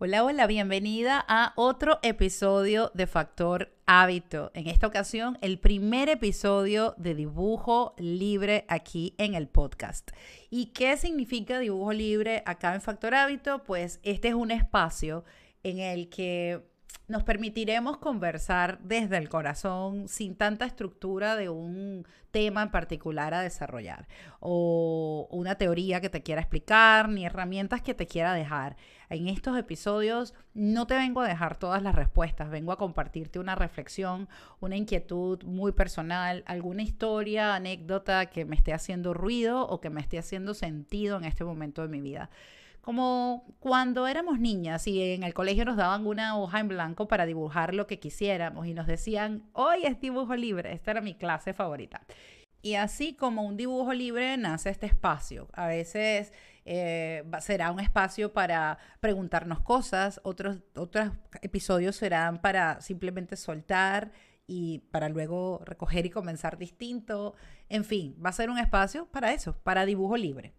Hola, hola, bienvenida a otro episodio de Factor Hábito. En esta ocasión, el primer episodio de dibujo libre aquí en el podcast. ¿Y qué significa dibujo libre acá en Factor Hábito? Pues este es un espacio en el que nos permitiremos conversar desde el corazón sin tanta estructura de un tema en particular a desarrollar o una teoría que te quiera explicar ni herramientas que te quiera dejar. En estos episodios no te vengo a dejar todas las respuestas, vengo a compartirte una reflexión, una inquietud muy personal, alguna historia, anécdota que me esté haciendo ruido o que me esté haciendo sentido en este momento de mi vida. Como cuando éramos niñas y en el colegio nos daban una hoja en blanco para dibujar lo que quisiéramos y nos decían, hoy es dibujo libre. Esta era mi clase favorita. Y así como un dibujo libre nace este espacio. A veces será un espacio para preguntarnos cosas, otros episodios serán para simplemente soltar y para luego recoger y comenzar distinto. En fin, va a ser un espacio para eso, para dibujo libre.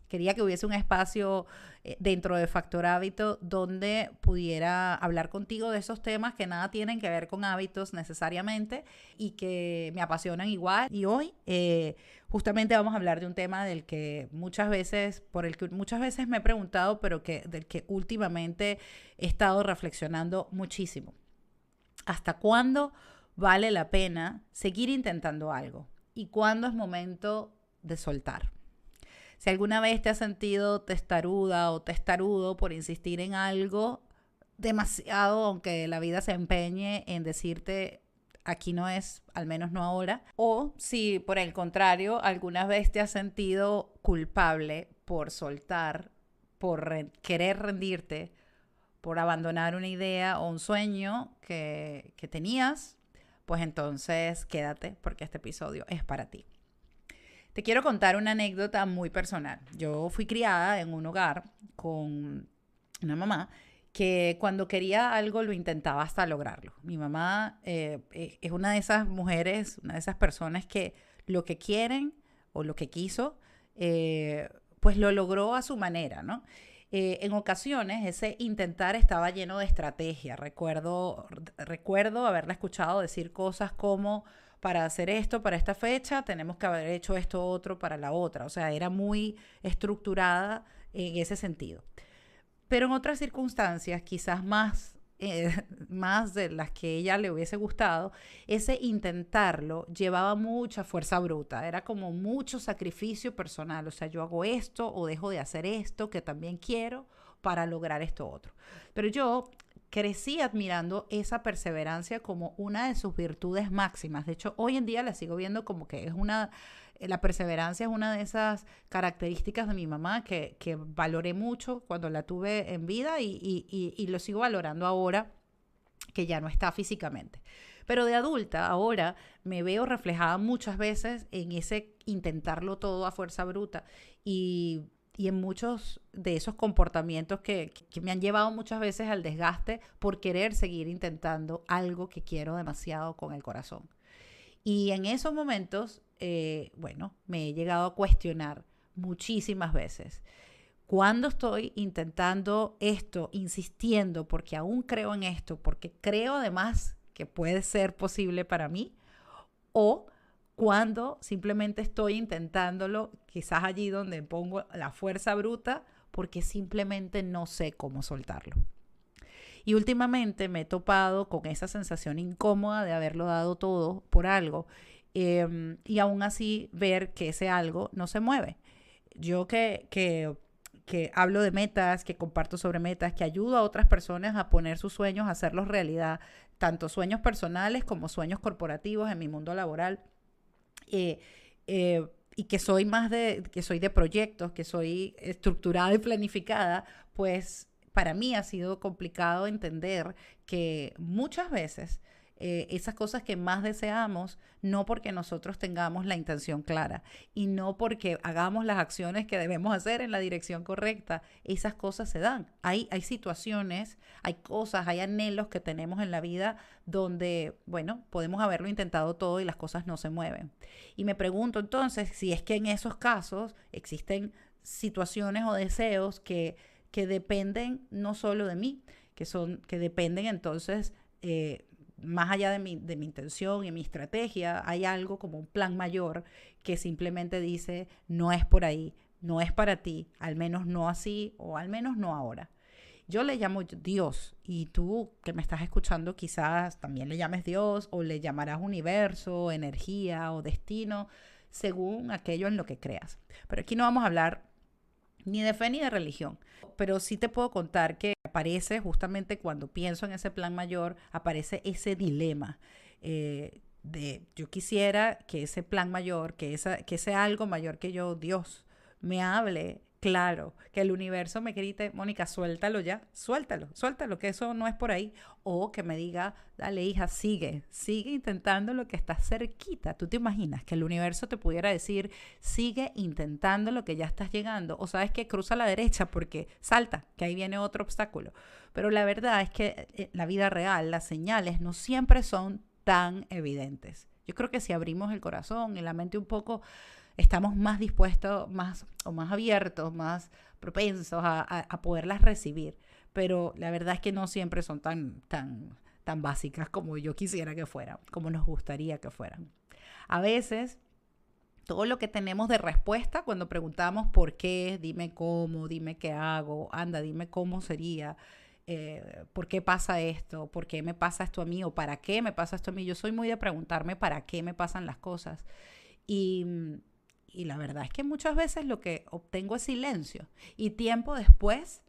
Quería que hubiese un espacio dentro de Factor Hábito donde pudiera hablar contigo de esos temas que nada tienen que ver con hábitos necesariamente y que me apasionan igual. Y hoy justamente vamos a hablar de un tema por el que muchas veces me he preguntado, pero del que últimamente he estado reflexionando muchísimo. ¿Hasta cuándo vale la pena seguir intentando algo? ¿Y cuándo es momento de soltar? Si alguna vez te has sentido testaruda o testarudo por insistir en algo demasiado, aunque la vida se empeñe en decirte aquí no es, al menos no ahora. O si por el contrario, alguna vez te has sentido culpable por soltar, querer rendirte, por abandonar una idea o un sueño que tenías, pues entonces quédate porque este episodio es para ti. Te quiero contar una anécdota muy personal. Yo fui criada en un hogar con una mamá que cuando quería algo lo intentaba hasta lograrlo. Mi mamá es una de esas mujeres, una de esas personas que lo que quieren o lo que quiso, pues lo logró a su manera, ¿no? En ocasiones ese intentar estaba lleno de estrategia. Recuerdo haberla escuchado decir cosas como para hacer esto, para esta fecha, tenemos que haber hecho esto otro para la otra. O sea, era muy estructurada en ese sentido. Pero en otras circunstancias, quizás más de las que ella le hubiese gustado, ese intentarlo llevaba mucha fuerza bruta, era como mucho sacrificio personal, o sea, yo hago esto o dejo de hacer esto que también quiero para lograr esto otro. Pero yo crecí admirando esa perseverancia como una de sus virtudes máximas. De hecho, hoy en día la sigo viendo como que la perseverancia es una de esas características de mi mamá que valoré mucho cuando la tuve en vida y lo sigo valorando ahora que ya no está físicamente. Pero de adulta ahora me veo reflejada muchas veces en ese intentarlo todo a fuerza bruta y en muchos de esos comportamientos que me han llevado muchas veces al desgaste por querer seguir intentando algo que quiero demasiado con el corazón. Y en esos momentos, me he llegado a cuestionar muchísimas veces. Cuando estoy intentando esto, insistiendo, porque aún creo en esto, porque creo además que puede ser posible para mí, o cuando simplemente estoy intentándolo, quizás allí donde pongo la fuerza bruta, porque simplemente no sé cómo soltarlo. Y últimamente me he topado con esa sensación incómoda de haberlo dado todo por algo y aún así ver que ese algo no se mueve. Yo que hablo de metas, que comparto sobre metas, que ayudo a otras personas a poner sus sueños, a hacerlos realidad, tanto sueños personales como sueños corporativos en mi mundo laboral. Eh, y que soy de proyectos, que soy estructurada y planificada, pues para mí ha sido complicado entender que muchas veces esas cosas que más deseamos, no porque nosotros tengamos la intención clara y no porque hagamos las acciones que debemos hacer en la dirección correcta, esas cosas se dan. Hay situaciones, hay cosas, hay anhelos que tenemos en la vida donde, bueno, podemos haberlo intentado todo y las cosas no se mueven. Y me pregunto entonces si es que en esos casos existen situaciones o deseos que dependen no solo de mí, que dependen entonces, más allá de mi intención y mi estrategia, hay algo como un plan mayor que simplemente dice, no es por ahí, no es para ti, al menos no así o al menos no ahora. Yo le llamo Dios y tú que me estás escuchando quizás también le llames Dios o le llamarás universo, energía o destino, según aquello en lo que creas. Pero aquí no vamos a hablar ni de fe ni de religión, pero sí te puedo contar que aparece justamente cuando pienso en ese plan mayor, aparece ese dilema. De yo quisiera que ese plan mayor, que ese algo mayor que yo, Dios, me hable claro, que el universo me grite, Mónica, suéltalo ya, suéltalo, que eso no es por ahí. O que me diga, dale hija, sigue intentando lo que está cerquita. ¿Tú te imaginas que el universo te pudiera decir, sigue intentando lo que ya estás llegando? O sabes que cruza a la derecha porque salta, que ahí viene otro obstáculo. Pero la verdad es que en la vida real las señales no siempre son tan evidentes. Yo creo que si abrimos el corazón y la mente un poco, estamos más dispuestos, más abiertos, más propensos a poderlas recibir. Pero la verdad es que no siempre son tan básicas como yo quisiera que fueran, como nos gustaría que fueran. A veces, todo lo que tenemos de respuesta cuando preguntamos por qué, dime cómo, dime qué hago, anda, dime cómo sería, ¿por qué pasa esto? ¿Por qué me pasa esto a mí? ¿O para qué me pasa esto a mí? Yo soy muy de preguntarme para qué me pasan las cosas. Y, y la verdad es que muchas veces lo que obtengo es silencio. Y tiempo después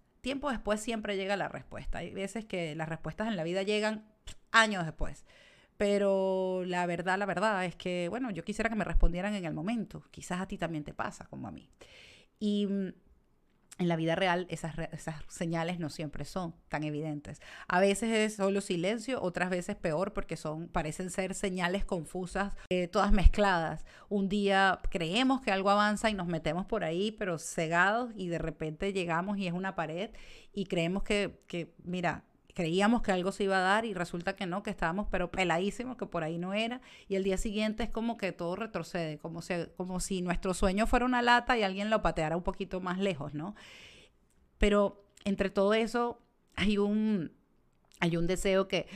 siempre llega la respuesta. Hay veces que las respuestas en la vida llegan años después. Pero la verdad es que, bueno, yo quisiera que me respondieran en el momento. Quizás a ti también te pasa, como a mí. Y en la vida real esas señales no siempre son tan evidentes. A veces es solo silencio, otras veces peor porque parecen ser señales confusas, todas mezcladas. Un día creemos que algo avanza y nos metemos por ahí, pero cegados, y de repente llegamos y es una pared y creemos mira, creíamos que algo se iba a dar y resulta que no, que estábamos pero peladísimos, que por ahí no era, y el día siguiente es como que todo retrocede, como si nuestro sueño fuera una lata y alguien lo pateara un poquito más lejos, ¿no? Pero entre todo eso hay un deseo que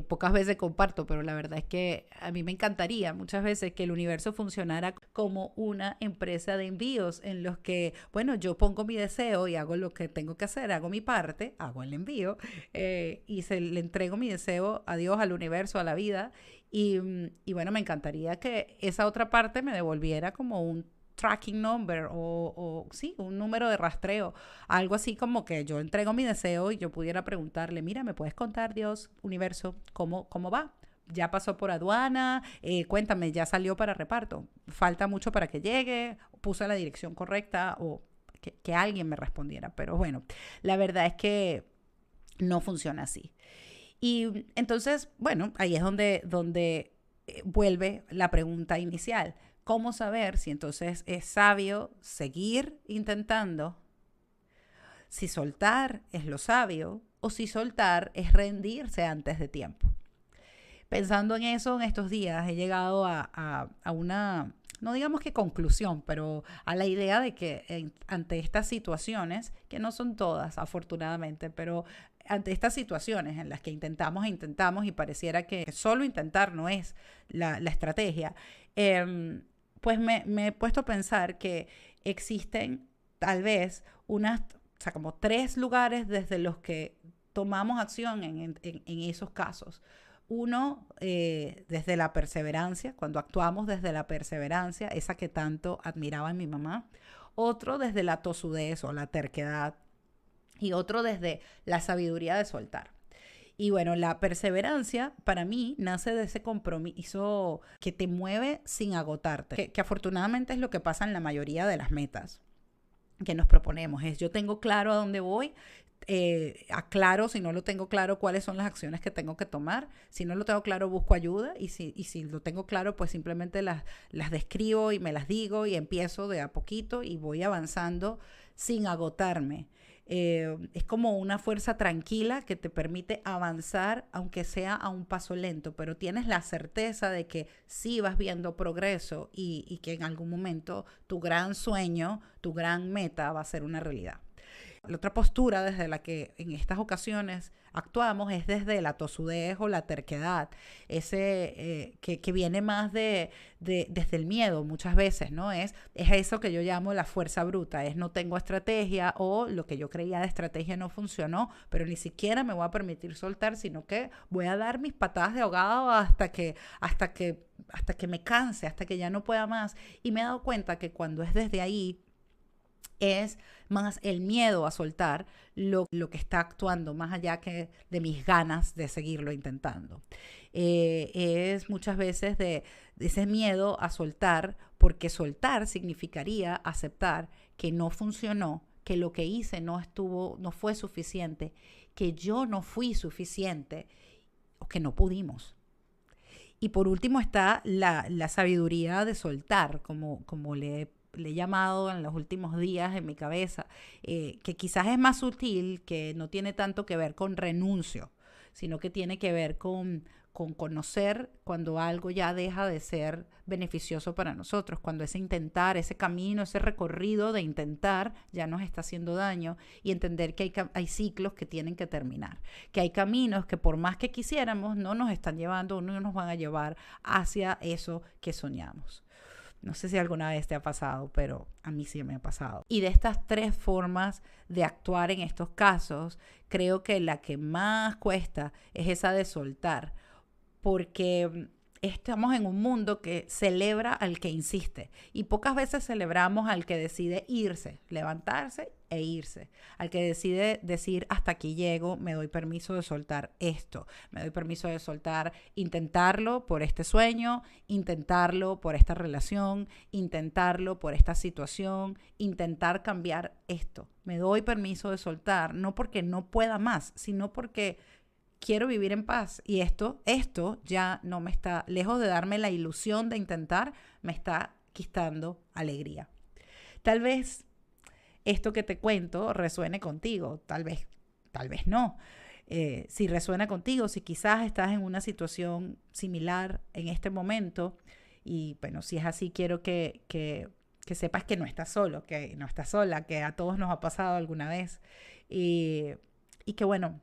pocas veces comparto, pero la verdad es que a mí me encantaría muchas veces que el universo funcionara como una empresa de envíos en los que, bueno, yo pongo mi deseo y hago lo que tengo que hacer, hago mi parte, hago el envío, y le entrego mi deseo a Dios, al universo, a la vida. Y bueno, me encantaría que esa otra parte me devolviera como un tracking number o sí, un número de rastreo, algo así como que yo entrego mi deseo y yo pudiera preguntarle, mira, ¿me puedes contar, Dios, universo, cómo va? Ya pasó por aduana, cuéntame, ya salió para reparto, falta mucho para que llegue, puse la dirección correcta, o que alguien me respondiera. Pero bueno, la verdad es que no funciona así. Y entonces, bueno, ahí es donde vuelve la pregunta inicial. ¿Cómo saber si entonces es sabio seguir intentando? Si soltar es lo sabio o si soltar es rendirse antes de tiempo. Pensando en eso en estos días he llegado a una, no digamos que conclusión, pero a la idea de que ante estas situaciones, que no son todas afortunadamente, pero ante estas situaciones en las que intentamos y pareciera que solo intentar no es la estrategia, pues me he puesto a pensar que existen tal vez o sea, como 3 lugares desde los que tomamos acción en esos casos. Uno, desde la perseverancia, cuando actuamos desde la perseverancia, esa que tanto admiraba en mi mamá. Otro desde la tosudez o la terquedad. Y otro desde la sabiduría de soltar. Y bueno, la perseverancia para mí nace de ese compromiso que te mueve sin agotarte, que afortunadamente es lo que pasa en la mayoría de las metas que nos proponemos. Es yo tengo claro a dónde voy, aclaro, si no lo tengo claro, cuáles son las acciones que tengo que tomar. Si no lo tengo claro, busco ayuda, y si lo tengo claro, pues simplemente las describo y me las digo y empiezo de a poquito y voy avanzando sin agotarme. Es como una fuerza tranquila que te permite avanzar, aunque sea a un paso lento, pero tienes la certeza de que sí vas viendo progreso y que en algún momento tu gran sueño, tu gran meta va a ser una realidad. La otra postura desde la que en estas ocasiones actuamos es desde la tosudez o la terquedad, ese que viene más desde el miedo muchas veces, ¿no? Es eso que yo llamo la fuerza bruta, es no tengo estrategia o lo que yo creía de estrategia no funcionó, pero ni siquiera me voy a permitir soltar, sino que voy a dar mis patadas de ahogado hasta que me canse, hasta que ya no pueda más. Y me he dado cuenta que cuando es desde ahí, es más el miedo a soltar lo que está actuando, más allá que de mis ganas de seguirlo intentando. Es muchas veces de ese miedo a soltar, porque soltar significaría aceptar que no funcionó, que lo que hice no fue suficiente, que yo no fui suficiente o que no pudimos. Y por último está la sabiduría de soltar, como le he llamado en los últimos días en mi cabeza, que quizás es más sutil, que no tiene tanto que ver con renuncio, sino que tiene que ver con conocer cuando algo ya deja de ser beneficioso para nosotros, cuando ese intentar, ese camino, ese recorrido de intentar ya nos está haciendo daño, y entender que hay ciclos que tienen que terminar, que hay caminos que por más que quisiéramos no nos están llevando, no nos van a llevar hacia eso que soñamos. No sé si alguna vez te ha pasado, pero a mí sí me ha pasado. Y de estas 3 formas de actuar en estos casos, creo que la que más cuesta es esa de soltar, porque estamos en un mundo que celebra al que insiste y pocas veces celebramos al que decide irse, levantarse e irse, al que decide decir hasta aquí llego, me doy permiso de soltar esto, me doy permiso de soltar, intentarlo por este sueño, intentarlo por esta relación, intentarlo por esta situación, intentar cambiar esto. Me doy permiso de soltar, no porque no pueda más, sino porque quiero vivir en paz, y esto ya no me está, lejos de darme la ilusión de intentar, me está quitando alegría. Tal vez esto que te cuento resuene contigo, tal vez no. Si resuena contigo, si quizás estás en una situación similar en este momento, y bueno, si es así, quiero que sepas que no estás solo, que no estás sola, que a todos nos ha pasado alguna vez, y que bueno,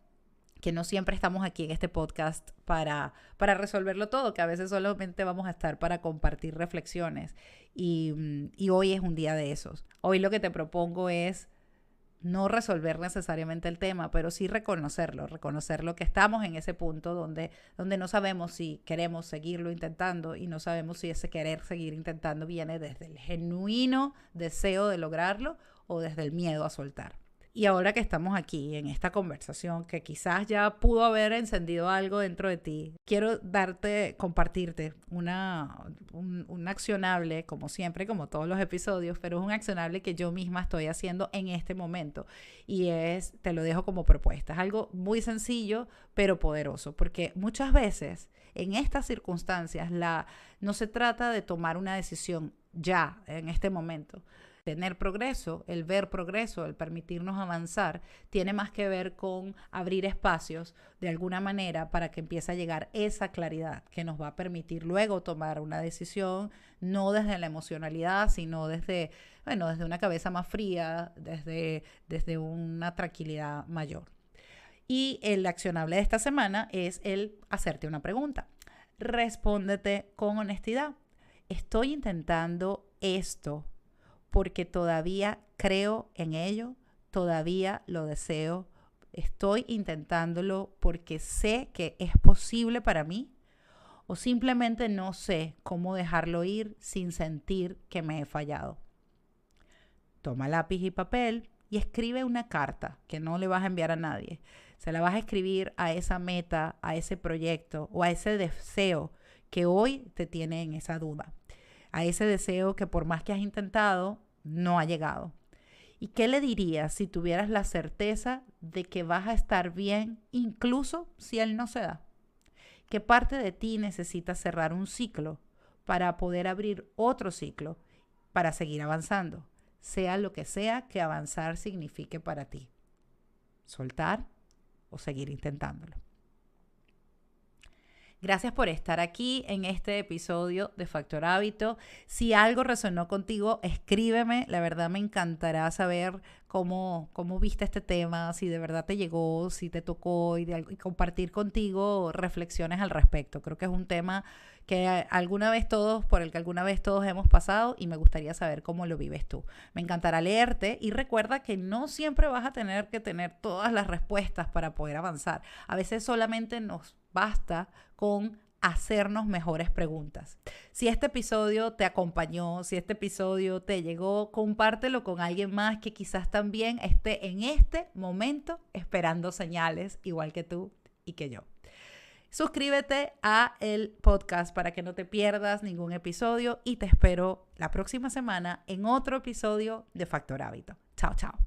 que no siempre estamos aquí en este podcast para resolverlo todo, que a veces solamente vamos a estar para compartir reflexiones. Y hoy es un día de esos. Hoy lo que te propongo es no resolver necesariamente el tema, pero sí reconocer que estamos en ese punto donde no sabemos si queremos seguirlo intentando, y no sabemos si ese querer seguir intentando viene desde el genuino deseo de lograrlo o desde el miedo a soltar. Y ahora que estamos aquí en esta conversación que quizás ya pudo haber encendido algo dentro de ti, quiero compartirte un accionable, como siempre, como todos los episodios, pero es un accionable que yo misma estoy haciendo en este momento. Y te lo dejo como propuesta. Es algo muy sencillo, pero poderoso, porque muchas veces en estas circunstancias no se trata de tomar una decisión ya, en este momento. Tener progreso, el ver progreso, el permitirnos avanzar, tiene más que ver con abrir espacios de alguna manera para que empiece a llegar esa claridad que nos va a permitir luego tomar una decisión, no desde la emocionalidad, sino desde una cabeza más fría, desde una tranquilidad mayor. Y el accionable de esta semana es el hacerte una pregunta. Respóndete con honestidad. ¿Estoy intentando esto porque todavía creo en ello, todavía lo deseo? ¿Estoy intentándolo porque sé que es posible para mí? ¿O simplemente no sé cómo dejarlo ir sin sentir que me he fallado? Toma lápiz y papel y escribe una carta que no le vas a enviar a nadie. Se la vas a escribir a esa meta, a ese proyecto o a ese deseo que hoy te tiene en esa duda. A ese deseo que por más que has intentado, no ha llegado. ¿Y qué le dirías si tuvieras la certeza de que vas a estar bien incluso si él no se da? ¿Qué parte de ti necesita cerrar un ciclo para poder abrir otro ciclo, para seguir avanzando? Sea lo que sea que avanzar signifique para ti. Soltar o seguir intentándolo. Gracias por estar aquí en este episodio de Factor Hábito. Si algo resonó contigo, escríbeme. La verdad me encantará saber cómo viste este tema, si de verdad te llegó, si te tocó y compartir contigo reflexiones al respecto. Creo que es un tema por el que alguna vez todos hemos pasado y me gustaría saber cómo lo vives tú. Me encantará leerte y recuerda que no siempre vas a tener que tener todas las respuestas para poder avanzar. A veces solamente nos basta con hacernos mejores preguntas. Si este episodio te acompañó, si este episodio te llegó, compártelo con alguien más que quizás también esté en este momento esperando señales, igual que tú y que yo. Suscríbete a el podcast para que no te pierdas ningún episodio y te espero la próxima semana en otro episodio de Factor Hábito. Chao, chao.